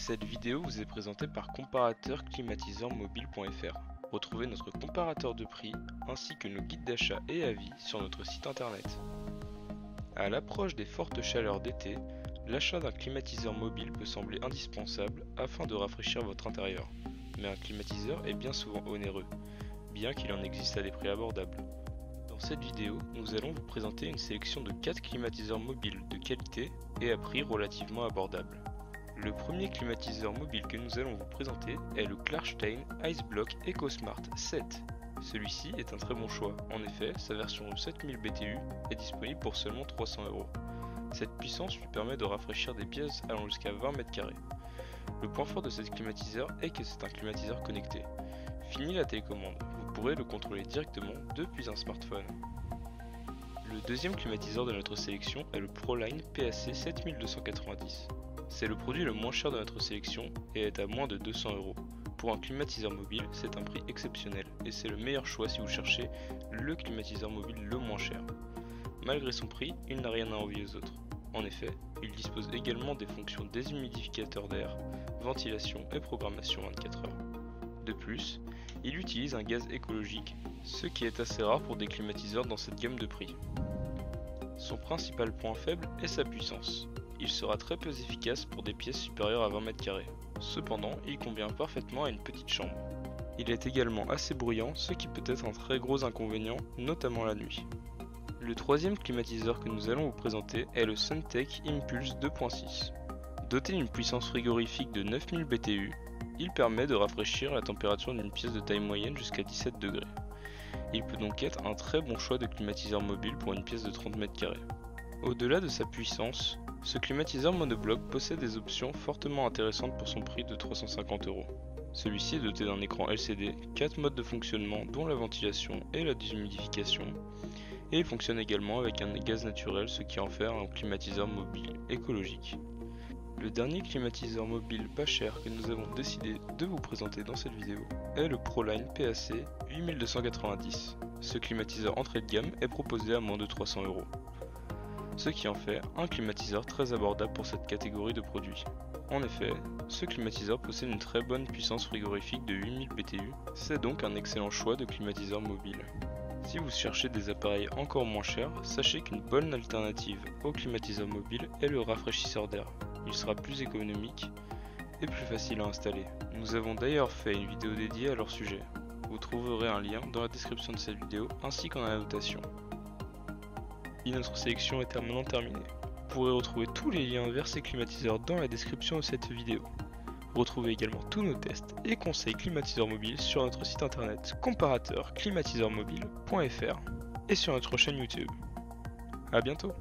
Cette vidéo vous est présentée par comparateurclimatiseurmobile.fr. Retrouvez notre comparateur de prix ainsi que nos guides d'achat et avis sur notre site internet. À l'approche des fortes chaleurs d'été, l'achat d'un climatiseur mobile peut sembler indispensable afin de rafraîchir votre intérieur. Mais un climatiseur est bien souvent onéreux, bien qu'il en existe à des prix abordables. Dans cette vidéo, nous allons vous présenter une sélection de 4 climatiseurs mobiles de qualité et à prix relativement abordable. Le premier climatiseur mobile que nous allons vous présenter est le Klarstein Iceblock EcoSmart 7. Celui-ci est un très bon choix, en effet, sa version 7000 BTU est disponible pour seulement 300 €. Cette puissance lui permet de rafraîchir des pièces allant jusqu'à 20 m². Le point fort de ce climatiseur est que c'est un climatiseur connecté. Fini la télécommande, vous pourrez le contrôler directement depuis un smartphone. Le deuxième climatiseur de notre sélection est le ProLine PAC 7290. C'est le produit le moins cher de notre sélection et est à moins de 200 €. Pour un climatiseur mobile, c'est un prix exceptionnel et c'est le meilleur choix si vous cherchez le climatiseur mobile le moins cher. Malgré son prix, il n'a rien à envier aux autres. En effet, il dispose également des fonctions déshumidificateur d'air, ventilation et programmation 24 heures. De plus, il utilise un gaz écologique, ce qui est assez rare pour des climatiseurs dans cette gamme de prix. Son principal point faible est sa puissance. Il sera très peu efficace pour des pièces supérieures à 20 m². Cependant, il convient parfaitement à une petite chambre. Il est également assez bruyant, ce qui peut être un très gros inconvénient, notamment la nuit. Le troisième climatiseur que nous allons vous présenter est le Suntech Impulse 2.6. Doté d'une puissance frigorifique de 9000 BTU, il permet de rafraîchir la température d'une pièce de taille moyenne jusqu'à 17 degrés. Il peut donc être un très bon choix de climatiseur mobile pour une pièce de 30 m². Au-delà de sa puissance, ce climatiseur monobloc possède des options fortement intéressantes pour son prix de 350 €. Celui-ci est doté d'un écran LCD, 4 modes de fonctionnement dont la ventilation et la déshumidification, et il fonctionne également avec un gaz naturel, ce qui en fait un climatiseur mobile écologique. Le dernier climatiseur mobile pas cher que nous avons décidé de vous présenter dans cette vidéo est le ProLine PAC 8290. Ce climatiseur entrée de gamme est proposé à moins de 300 €, ce qui en fait un climatiseur très abordable pour cette catégorie de produits. En effet, ce climatiseur possède une très bonne puissance frigorifique de 8000 BTU, c'est donc un excellent choix de climatiseur mobile. Si vous cherchez des appareils encore moins chers, sachez qu'une bonne alternative au climatiseur mobile est le rafraîchisseur d'air. Il sera plus économique et plus facile à installer. Nous avons d'ailleurs fait une vidéo dédiée à leur sujet. Vous trouverez un lien dans la description de cette vidéo ainsi qu'en annotation. Et notre sélection est maintenant terminée. Vous pourrez retrouver tous les liens vers ces climatiseurs dans la description de cette vidéo. Retrouvez également tous nos tests et conseils climatiseurs mobiles sur notre site internet comparateurclimatiseurmobile.fr et sur notre chaîne YouTube. A bientôt.